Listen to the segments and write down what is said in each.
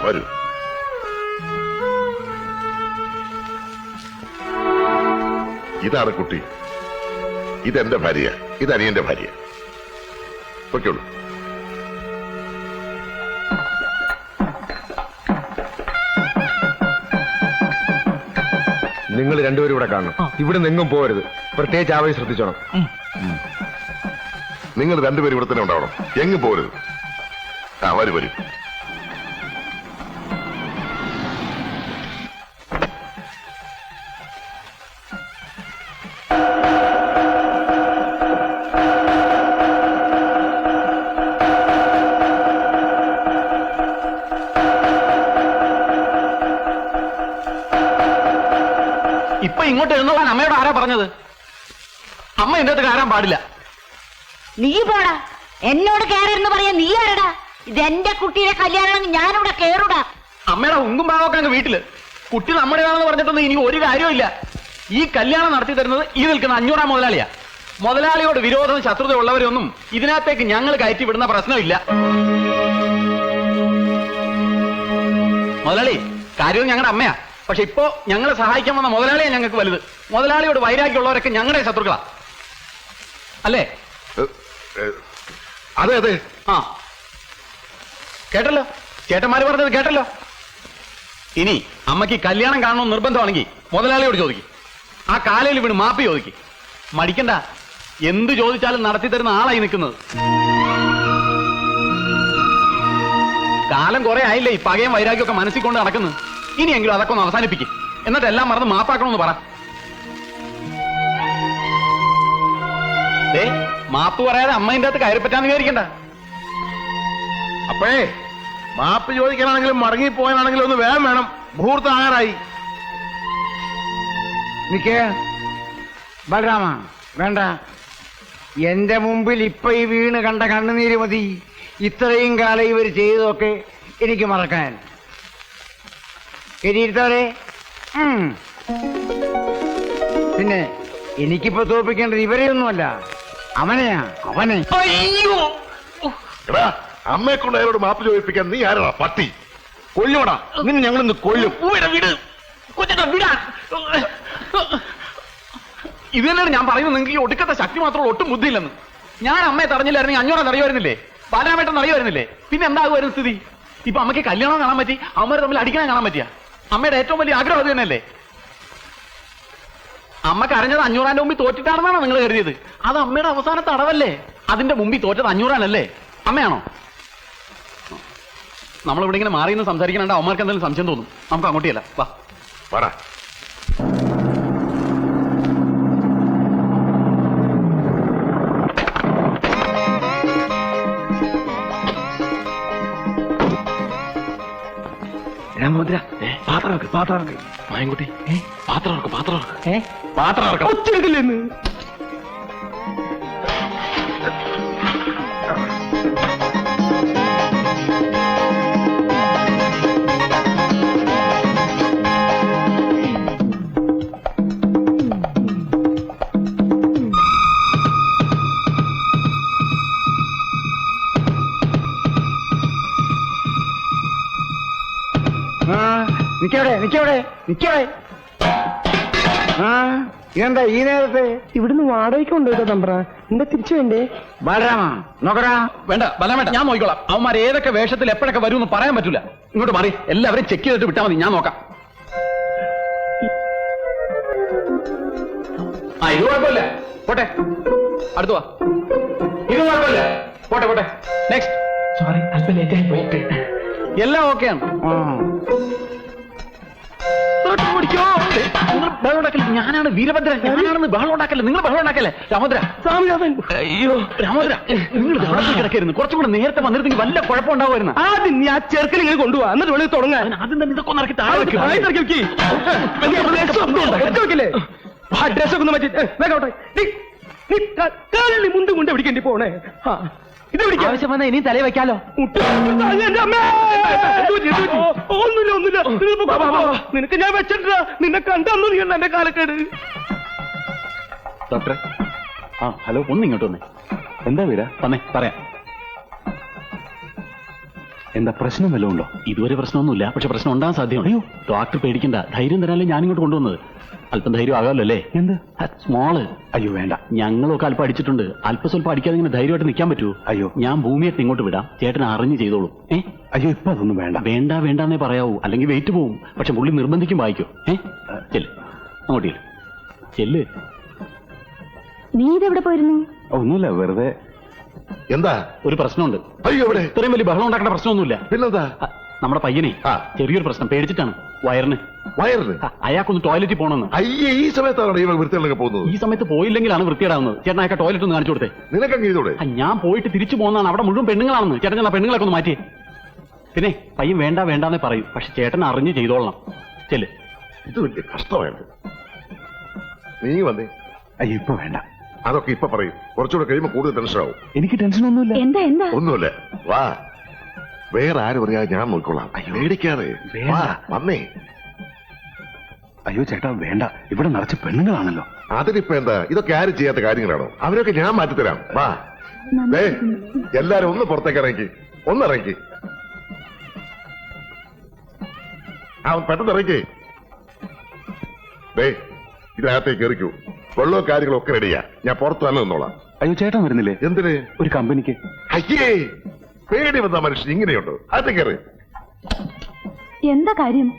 വരൂ. ഇതാണ് കുട്ടി. ഇതെന്റെ ഭാര്യ, ഇത് അനിയന്റെ ഭാര്യ. പൊയ്ക്കോളൂ. നിങ്ങൾ രണ്ടുപേരും ഇവിടെ കാണണം. ഇവിടെ നിങ്ങും പോകരുത്. പ്രത്യേകിച്ച് ആവേശം ശ്രദ്ധിച്ചോണം. നിങ്ങൾ രണ്ടുപേരും ഇവിടെ തന്നെ ഉണ്ടാവണം, എങ്ങും പോകരുത്. വരൂ വരൂ. ഇപ്പൊ ഇങ്ങോട്ട് എഴുന്നള്ളാൻ അമ്മയോട് ആരാ പറഞ്ഞത്? അമ്മ എന്റെ അടുത്ത് കയറാൻ പാടില്ല. നീ പോടാ, എന്നോട് കയറെന്ന് പറയാ. നീ ആരടാ? ഇതെന്റെ കുട്ടിയുടെ കല്യാണം, ഞാനിവിടെ കേറൂടാ. അമ്മയുടെ ഉങ്കും ഭാവമൊക്കെ അങ്ങ് വീട്ടില്. കുട്ടി നമ്മുടേതാണെന്ന് പറഞ്ഞിട്ടൊന്നും ഇനി ഒരു കാര്യമില്ല. ഈ കല്യാണം നടത്തി തരുന്നത് ഈ നിൽക്കുന്ന 500 മുതലാളിയാ. മുതലാളിയോട് വിരോധവും ശത്രുത ഉള്ളവരൊന്നും ഇതിനകത്തേക്ക് ഞങ്ങൾ കയറ്റി വിടുന്ന പ്രശ്നമില്ല. മുതലാളി കാര്യവും ഞങ്ങളുടെ അമ്മയാ. പക്ഷെ ഇപ്പോ ഞങ്ങളെ സഹായിക്കാൻ വന്ന മുതലാളിയെ ഞങ്ങൾക്ക് വലുത്. മുതലാളിയോട് വൈരാഗ്യമുള്ളവരൊക്കെ ഞങ്ങളുടെ ശത്രുക്കളാ, അല്ലേ? അതെ അതെ. ആ കേട്ടല്ലോ, ചേട്ടന്മാര് പറഞ്ഞത് കേട്ടല്ലോ. ഇനി അമ്മയ്ക്ക് കല്യാണം കാണണമെന്ന് നിർബന്ധമാണെങ്കിൽ മുതലാളിയോട് ചോദിക്കും. ആ കാലയിൽ വീണ് മാപ്പി ചോദിക്കും. മടിക്കണ്ട, എന്ത് ചോദിച്ചാലും നടത്തി തരുന്ന ആളായി നിൽക്കുന്നത്. കാലം കുറെ ആയില്ലേ ഈ പകയും വൈരാഗ്യമൊക്കെ മനസ്സിൽ കൊണ്ട് നടക്കുന്നു. ഇനിയെങ്കിലും അതൊക്കെ ഒന്ന് അവസാനിപ്പിക്കും. എന്നിട്ട് എല്ലാം മറന്ന് മാപ്പാക്കണമെന്ന് പറ. മാപ്പ് പറയാതെ അമ്മേന്റെ അകത്ത് കയറി പറ്റാന്ന് വിചാരിക്കണ്ട. അപ്പോഴേ മാപ്പ് ചോദിക്കാനാണെങ്കിലും മടങ്ങിപ്പോയാനാണെങ്കിലും ഒന്ന് വേഗം വേണം. മുഹൂർത്തം ആകാറായി. നിക്കേ ബലരാമ, വേണ്ട. എന്റെ മുമ്പിൽ ഇപ്പൊ ഈ വീണ് കണ്ട കണ്ണുനീര് മതി. ഇത്രയും കാലം ഇവർ ചെയ്തതൊക്കെ എനിക്ക് മറക്കാൻ. എരിയിരുത്തവരെ. പിന്നെ എനിക്കിപ്പോ തോൽപ്പിക്കേണ്ടത് ഇവരെയൊന്നുമല്ല, അവനെയാ. അവനെ അമ്മയെ കൊണ്ട് അയാളോട് മാപ്പ് ചോദിപ്പിക്കാൻ നീ ആരാ? പട്ടി കൊല്ലുവടാ നിന്നെ, ഞങ്ങളിന്ന് കൊല്ലും. ഇത് തന്നെയാണ് ഞാൻ പറയുന്നത്. നിങ്ങൾക്ക് ഈ ഒടുക്കത്തെ ശക്തി മാത്രമേ ഒട്ടും ബുദ്ധിയില്ലെന്ന്. ഞാൻ അമ്മയെ തടഞ്ഞില്ലായിരുന്നെങ്കിൽ 500 അറിയുമായിരുന്നില്ലേ? ബാലരാമേട്ടൻ അറിയുമായിരുന്നില്ലേ? പിന്നെ എന്താകുമായിരുന്നു സ്ഥിതി? ഇപ്പൊ അമ്മയ്ക്ക് കല്യാണം കാണാൻ പറ്റി, അമ്മ തമ്മിൽ അടിക്കാൻ കാണാൻ പറ്റിയ? അമ്മയുടെ ഏറ്റവും വലിയ ആഗ്രഹം അത് തന്നെയല്ലേ? അമ്മ കരഞ്ഞത് 500 മുമ്പിൽ തോറ്റിട്ടാണെന്നാണോ നിങ്ങൾ കരുതിയത്? അത് അമ്മയുടെ അവസാനത്തെ അടവല്ലേ? അതിന്റെ മുമ്പിൽ തോറ്റത് 500 അമ്മയാണോ? നമ്മളിവിടെ ഇങ്ങനെ മാറി നിന്ന് സംസാരിക്കണ അവന്മാർക്ക് എന്തെങ്കിലും സംശയം തോന്നും. നമുക്ക് അങ്ങോട്ടിയല്ല, വാ വാടാ. രാമോദ്ര പാത്രം മായൻകുട്ടി പാത്രം ഒച്ചെടുക്കില്ലെന്ന്. നിക്കവിടെ. ഇതെന്താ ഈ നേരത്തെ? ഇവിടുന്ന് വാടകയ്ക്ക് കൊണ്ടുപോയിട്ടോ തമ്പ്ര. എന്താ തിരിച്ചു വേണ്ടേ? ബലരാമ നോക്കടാ. വേണ്ട ബലം, ഞാൻ നോക്കിക്കോളാം. അവന്മാർ ഏതൊക്കെ വേഷത്തിൽ എപ്പോഴൊക്കെ വരും എന്ന് പറയാൻ പറ്റൂല. ഇങ്ങോട്ട് മാറി എല്ലാവരും ചെക്ക് ചെയ്തിട്ട് വിട്ടാൽ മതി, ഞാൻ നോക്കാം. ഇത് കുഴപ്പമില്ല, പോട്ടെ. അടുത്തു വാ. ഇത് കുഴപ്പമില്ല, പോട്ടെ. നെക്സ്റ്റ്. സോറി, അല്പം ലേറ്റ് ആയി പോയിട്ട്. എല്ലാം ഓക്കെയാണ്. നിങ്ങൾ ബഹളം ഉണ്ടാക്കല്ലേ? ഞാനാണ് വീരഭദ്രൻ, ഞാനാണെന്ന് ബഹളം ഉണ്ടാക്കല്ലേ? നിങ്ങൾ ബഹളം ഉണ്ടാക്കല്ലേ? രാമോദ്ര, അയ്യോ രാമോദ്ര, നിങ്ങൾ കിടക്കായിരുന്നു. കുറച്ചും കൂടെ നേരത്തെ വന്നിരുന്നെങ്കിൽ വല്ല കുഴപ്പമുണ്ടാവുമായിരുന്നു. ആദ്യം നീ ആ ചെറുക്കൽ ഇങ്ങനെ കൊണ്ടുപോവാ, എന്നിട്ട് വേണമെങ്കിൽ തുടങ്ങാൻ. ആദ്യം തന്നെ ഇതൊക്കെ ഒന്ന് ഇറക്കി താഴെ വെക്കില്ലേ? ആ ഡ്രസ്സൊക്കെ ഒന്ന് മാറ്റി വേഗോട്ടെ. നീ മുണ്ടും കൊണ്ട് എവിടേക്ക് പോണേ? ഇത് ആവശ്യം വന്നാൽ ഇനിയും തലയിൽ വെക്കാലോ. ഒന്നുമില്ല. നിനക്ക് ഞാൻ വെച്ചിട്ടില്ല. നിന്നെ കണ്ടന്നു നീ എന്റെ കാലക്കേട്. ഡോക്ടറെ, ഹലോ, ഒന്ന് ഇങ്ങോട്ട് വന്നേ. എന്താ വീര? തന്നെ പറയാം. എന്താ പ്രശ്നം വല്ലതും ഉണ്ടോ? ഇതുവരെ പ്രശ്നമൊന്നുമില്ല, പക്ഷെ പ്രശ്നം ഉണ്ടാകാൻ സാധ്യമാണ്. അയ്യോ ഡോക്ടർ പേടിക്കണ്ട, ധൈര്യം തരാനല്ലേ ഞാനിങ്ങോട്ട് കൊണ്ടുവന്നത്. അല്പം ധൈര്യം ആകാമല്ലോ അല്ലേ? എന്ത്? സ്മോള്. അയ്യോ വേണ്ട. ഞങ്ങളൊക്കെ അല്പം അടിച്ചിട്ടുണ്ട്, അല്പം സ്വല്പം അടിക്കാതെ ഇങ്ങനെ ധൈര്യമായിട്ട് നിൽക്കാൻ പറ്റുമോ? അയ്യോ. ഞാൻ ഭൂമിയായിട്ട് ഇങ്ങോട്ട് വിടാം, ചേട്ടൻ അറിഞ്ഞ് ചെയ്തോളൂ. അയ്യോ ഇപ്പൊ അതൊന്നും വേണ്ട. വേണ്ട വേണ്ടെന്നേ പറയാവൂ, അല്ലെങ്കിൽ വെയിറ്റ് പോവും. പക്ഷെ പുള്ളി നിർബന്ധിക്കും വായിക്കോ. ചെല്ല് അങ്ങോട്ട് ചെല്ല്. നീ ഇതെവിടെ പോയിരുന്നു? ഒന്നുമില്ല, വെറുതെ. എന്താ ഒരു പ്രശ്നമുണ്ട്. അയ്യോ എവിടെ? ഇത്രയും വലിയ ബഹളം ഉണ്ടാക്കേണ്ട പ്രശ്നമൊന്നുമില്ല. പിന്നെന്താ? നമ്മുടെ പയ്യനെ ചെറിയൊരു പ്രശ്നം, പേടിച്ചിട്ടാണ്. വയറിന് അയാൾക്കൊന്ന് ടോയ്ലറ്റിൽ പോകണമെന്ന്. അയ്യേ, ഈ സമയത്താണ് ഇവ വൃത്തികളൊക്കെ പോകുന്നത്. ഈ സമയത്ത് പോയില്ലെങ്കിലാണ് വൃത്തിയിടാവുന്നത്. ചേട്ടൻ അയാൾക്ക് ടോയ്ലറ്റ് ഒന്ന് കാണിച്ചു കൊടുത്തേ. നിനക്കങ്ങ് ചെയ്തോടെ? ഞാൻ പോയിട്ട് തിരിച്ചു പോകുന്നതാണ്, അവിടെ മുഴുവൻ പെണ്ണുങ്ങളാണെന്ന്. ചേട്ടൻ ചെന്നാ പെണ്ണുങ്ങളൊക്കെ ഒന്ന് മാറ്റിയേ. പിന്നെ പയ്യൻ വേണ്ട വേണ്ടാന്നേ പറയൂ, പക്ഷെ ചേട്ടൻ അറിഞ്ഞ് ചെയ്തോളണം. ചെല്ല്. ഇത് വലിയ കഷ്ടമായിരുന്നു. നീ വന്നേ. അയ്യോ ഇപ്പൊ വേണ്ട. അതൊക്കെ ഇപ്പൊ പറയും, കുറച്ചുകൂടെ കഴിയുമ്പോ കൂടുതൽ ടെൻഷനാവും. എനിക്ക് ടെൻഷൻ ഒന്നുമില്ല. എന്താ എന്താ? ഒന്നുമില്ല, വാ. വേറെ ആര് പറയാ, ഞാൻ നോക്കിക്കൊള്ളാം. പേടിക്കാതെ വാ, വന്നേ. അയ്യോ ചേട്ടാ വേണ്ട, ഇവിടെ നിറച്ച് പെണ്ണുങ്ങളാണല്ലോ. അതിനിപ്പോ എന്താ? ഇതൊക്കെ ആരും ചെയ്യാത്ത കാര്യങ്ങളാണോ? അവരൊക്കെ ഞാൻ മാറ്റിത്തരാം. വാ. എല്ലാരും ഒന്ന് പുറത്തേക്ക് ഇറങ്ങി, ഒന്നിറങ്ങി. പെട്ടെന്ന് ഇറങ്ങി. ഇതിനകത്തേക്ക് കയറിക്കൂ. വെള്ളവും കാര്യങ്ങളൊക്കെ റെഡിയാ. ഞാൻ പുറത്ത് തന്നെ നിന്നോളാം. അയ്യോ ചേട്ടൻ വരുന്നില്ലേ? എന്തിന്? ഒരു കമ്പനിക്ക്. അയ്യേ, പേടി വന്ന മനുഷ്യൻ ഇങ്ങനെയുണ്ടോ? അത് കയറി. എന്താ കാര്യം?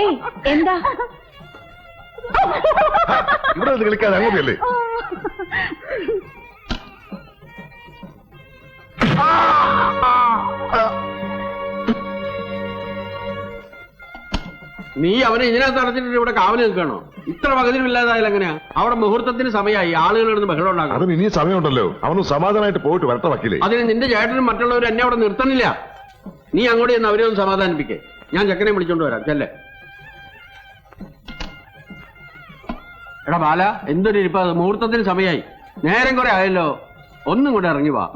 ഏയ് എന്താ? ഇവിടെ നിന്ന് കളിക്കാതെ അങ്ങനെയല്ലേ? നീ അവനെ ഇതിനകത്ത് അടച്ചിട്ട് ഇവിടെ കാവല് നിൽക്കണോ? ഇത്ര പകുതിയില്ലാതായാലും എങ്ങനെയാ? അവിടെ മുഹൂർത്തത്തിന് സമയമായി, ആളുകൾ ബഹളം ഉണ്ടാക്കണം. അതിന് ഇനിയും സമയമുണ്ടല്ലോ. അവനും സമാധാനമായിട്ട് പോയിട്ട് വരട്ടെ വക്കീലേ. അതിന് നിന്റെ ചേട്ടനും മറ്റുള്ളവരും എന്നെ അവിടെ നിർത്തണില്ല. നീ അങ്ങോട്ട് ചെന്ന് അവരെ ഒന്ന് സമാധാനിപ്പിക്കേ. ഞാൻ ചെക്കനെ വിളിച്ചോണ്ട് വരാം. ചെല്ലേ. എടാ ബാല, എന്തൊരു ഇരിപ്പ, മുഹൂർത്തത്തിന് സമയമായി, നേരം കുറെ ആയല്ലോ. ഒന്നും കൂടെ ഇറങ്ങി വാ.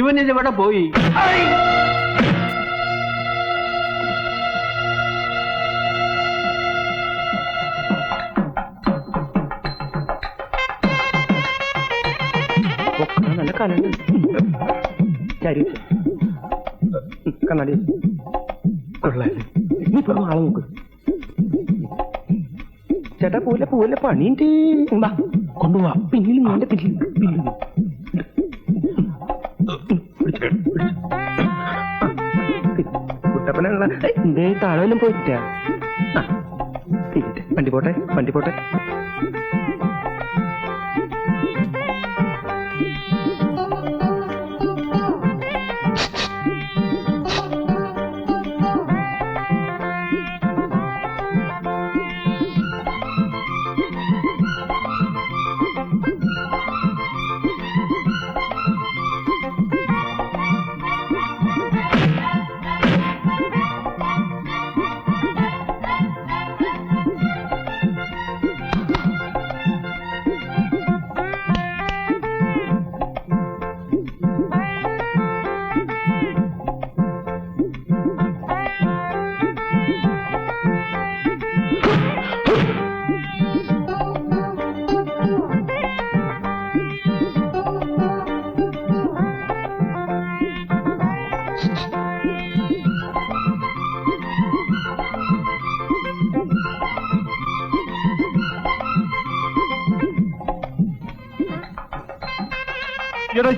ഇവനിതിവിടെ പോയി. നല്ല കണ്ണാടി കണ്ണാടി കൊള്ളാല്ലേ? നീ ഇപ്പൊ ആളെ നോക്ക്. ചേട്ടാ പോലെ പോലെ പണിയുണ്ട്. കൊണ്ടുപോവാ. പിന്നിൽ നീന്റെ പിന്നിൽ കുട്ടപ്പനുള്ള എന്തേ താഴെല്ലാം പോയിട്ടാ. വണ്ടി പോട്ടെ, വണ്ടി പോട്ടെ.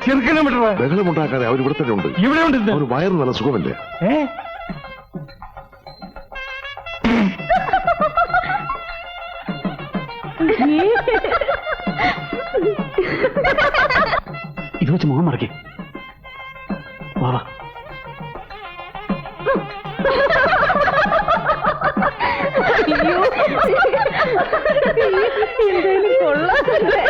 ചെറുക്കനെ വിട്ട ബഹളമുണ്ടാക്കാതെ അവർ ഇവിടെ തന്നെ ഉണ്ട്. ഇവിടെ ഉണ്ട്. അവർ വയറ് നല്ല സുഖമല്ലേ? ഇത് വെച്ച് മുഖം മറക്കേ. വാ വാ. എന്തായാലും കൊള്ളാമല്ലേ?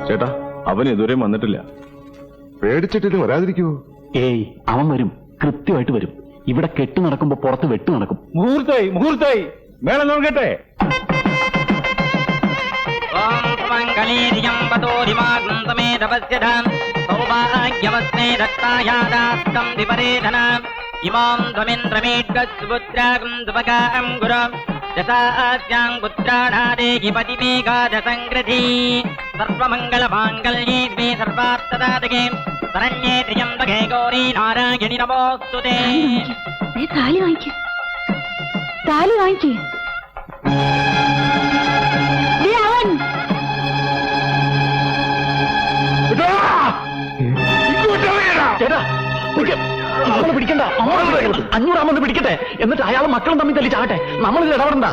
ചേട്ടാ അവൻ ഇതുവരെ വന്നിട്ടില്ല. പേടിച്ചിട്ടില്ല, വരാതിരിക്കുവോ? ഏയ് അവൻ വരും, കൃത്യമായിട്ട് വരും. ഇവിടെ കെട്ട് നടക്കുമ്പോ പുറത്ത് വെട്ട് നടക്കും. മുഹൂർത്തായി മുഹൂർത്തായി മേളം നോക്കട്ടെ. ഇമാം ധ്വമിന്ദ്രമേദ്ഗസ്സുപുത്രാഗം ദ്വകാം ഗുരം ദശാസ്യാം പുത്രാണാദേഹി പതിമേകാദസംഗ്രഥീ സർവമംഗളമാംഗല്യേ ദ്വേ സർവാർത്ഥദാതകേ ശരണ്യേ ത്ര്യംബകേ ഗൗരീ നാരായണി നമോസ്തുതേ. താലി വാങ്ങിക്ക്, താലി വാങ്ങിക്ക്. അവൻ ചേട്ടാ നമ്മള് പിടിക്കണ്ട, 500 പിടിക്കട്ടെ, എന്നിട്ട് അയാളെ മക്കളും തമ്മിൽ തല്ലി ചാകട്ടെ. നമ്മളിത് ഇടപെടണ്ട.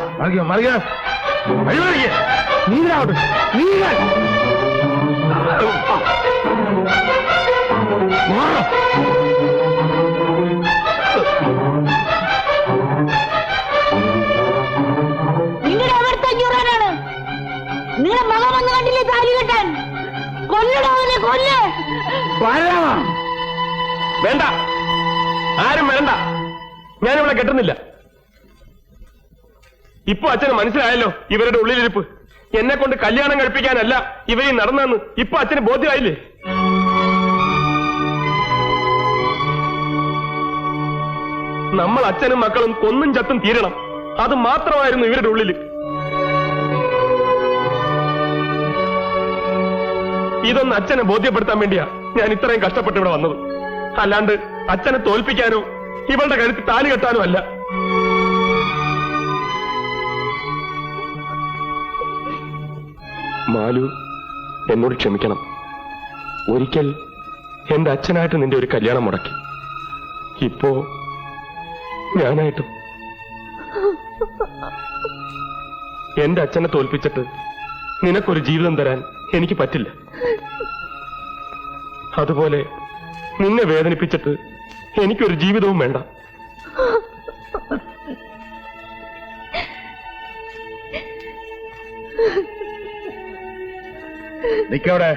നീരാവട്ടെ, നീരാ നിങ്ങളുടെ അവിടുത്തെ 500 നിങ്ങളുടെ മകൻ വന്ന് കണ്ടില്ലേ താലി കെട്ടാൻ? കൊല്ലടോ അവനെ, കൊല്ല. വേണ്ട, ആരും വേണ്ട, ഞാനിവിടെ കെട്ടുന്നില്ല. ഇപ്പൊ അച്ഛന് മനസ്സിലായല്ലോ ഇവരുടെ ഉള്ളിലിരിപ്പ്. എന്നെ കൊണ്ട് കല്യാണം കഴിപ്പിക്കാനല്ല ഇവരീ നടന്നെന്ന് ഇപ്പൊ അച്ഛന് ബോധ്യമായില്ലേ? നമ്മൾ അച്ഛനും മക്കളും കൊന്നും ചത്തും തീരണം, അത് മാത്രമായിരുന്നു ഇവരുടെ ഉള്ളിൽ. ഇതൊന്ന് അച്ഛനെ ബോധ്യപ്പെടുത്താൻ വേണ്ടിയാ ഞാൻ ഇത്രയും കഷ്ടപ്പെട്ട് ഇവിടെ വന്നത്. അല്ലാണ്ട് അച്ഛനെ തോൽപ്പിക്കാനോ ഇവളുടെ കഴുത്ത് താലി കെട്ടാനോ അല്ല. മാലു, എന്നോട് ക്ഷമിക്കണം. ഒരിക്കൽ എന്റെ അച്ഛനായിട്ട് നിന്റെ ഒരു കല്യാണം മുടക്കി. ഇപ്പോ ഞാനായിട്ടും. എന്റെ അച്ഛനെ തോൽപ്പിച്ചിട്ട് നിനക്കൊരു ജീവിതം തരാൻ എനിക്ക് പറ്റില്ല. അതുപോലെ നിന്നെ വേദനിപ്പിച്ചിട്ട് എനിക്കൊരു ജീവിതവും വേണ്ട. നിക്കവിടെ,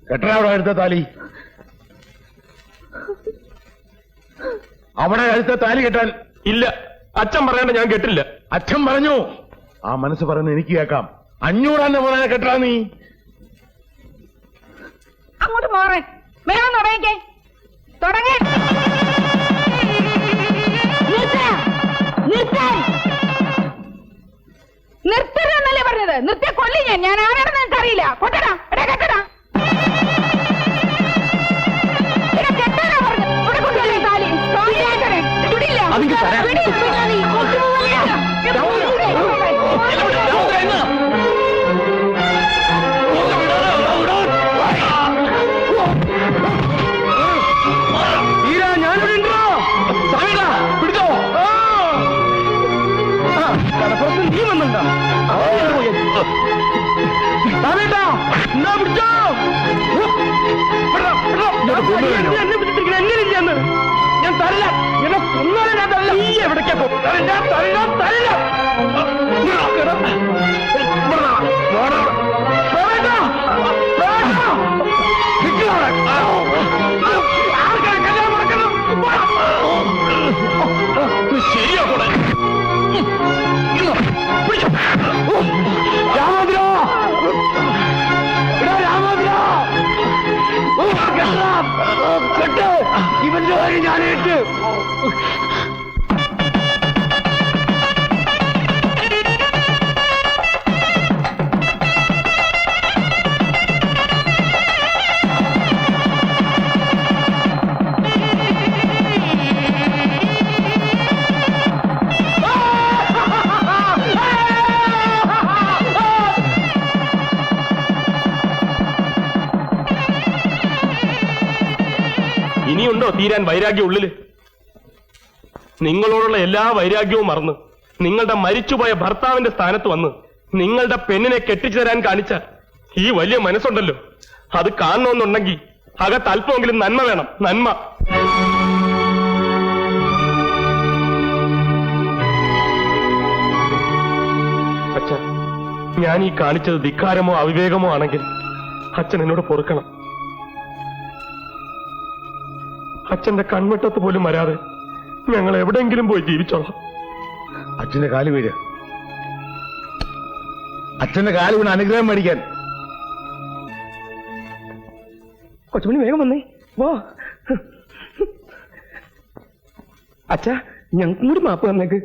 കെട്ടവിടെ അടുത്ത താലി. അവിടെ അടുത്ത താലി കെട്ടാൻ ഇല്ല, അച്ഛൻ പറയേണ്ട, ഞാൻ കേട്ടില്ല. അച്ഛൻ പറഞ്ഞു. ആ മനസ്സ് പറയുന്നത് എനിക്ക് കേൾക്കാം. 500 പോലെ കെട്ടാ നീ. അങ്ങോട്ട് മാറേ, മേളം തുടങ്ങിക്കേ, തുടങ്ങേ. നിർത്തരുന്നല്ലേ പറഞ്ഞത്? നിർത്തിയ കൊല്ലി ഞാൻ ആരാണെന്ന് എനിക്ക് അറിയില്ല. കൊട്ടടാ, എടാ കെട്ടടാ. കെട്ടാനാ പറഞ്ഞത്. ഇവിടെ കൊണ്ടുവരേ താലി. വിടില്ല. വിടില്ല നീ. നീ വന്നുണ്ടോ? എങ്ങനെയില്ലെന്ന് ഞാൻ തരില്ല. എന്നെ കൊന്നാലും ഞാൻ തരില്ല. നീ എവിടേക്കാ പോ? ഞാൻ തരില്ല, തരില്ല. ശരിയാ കൂടെ രാമോദ്ര, രാമോദ്ര, കെട്ട്. ഇവന്റെ കാര്യം ഞാനേറ്റ്. ഇനിയുണ്ടോ തീരാൻ വൈരാഗ്യം ഉള്ളില്? നിങ്ങളോടുള്ള എല്ലാ വൈരാഗ്യവും മറന്ന് നിങ്ങളുടെ മരിച്ചുപോയ ഭർത്താവിന്റെ സ്ഥാനത്ത് വന്ന് നിങ്ങളുടെ പെണ്ണിനെ കെട്ടിച്ചു തരാൻ കാണിച്ച ഈ വലിയ മനസ്സുണ്ടല്ലോ, അത് കാണണമെന്നുണ്ടെങ്കിൽ അകത്ത് അല്പമെങ്കിലും നന്മ വേണം, നന്മ. അച്ഛ, ഞാൻ ഈ കാണിച്ചത് ധിക്കാരമോ അവിവേകമോ ആണെങ്കിൽ അച്ഛൻ എന്നോട് പൊറുക്കണം. അച്ഛന്റെ കൺവെട്ടത്ത് പോലും വരാതെ ഞങ്ങൾ എവിടെയെങ്കിലും പോയി ജീവിച്ചോളാം. അച്ഛന്റെ കാല് വീഴ്. അച്ഛന്റെ കാല് വീണ് അനുഗ്രഹം മേടിക്കാൻ. കൊച്ചുമണി വേഗം വന്നേ, വാ. അച്ഛാ, ഞങ്ങൾക്കും കൂടി മാപ്പ് തന്നേക്ക്.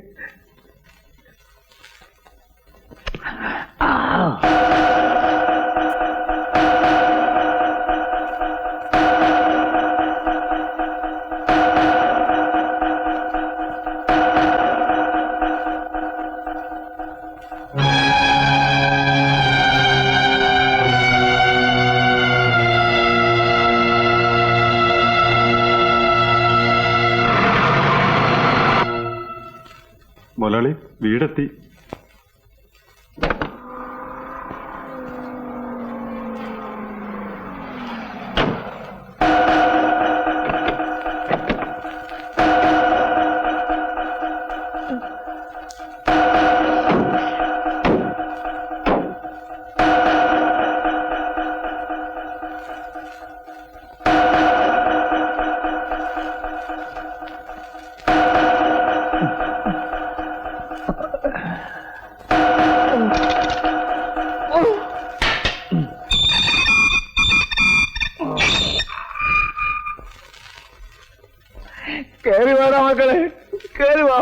മുതലാളി വീടെത്തി. കേറി വാടാ മക്കളെ, കേറി വാ.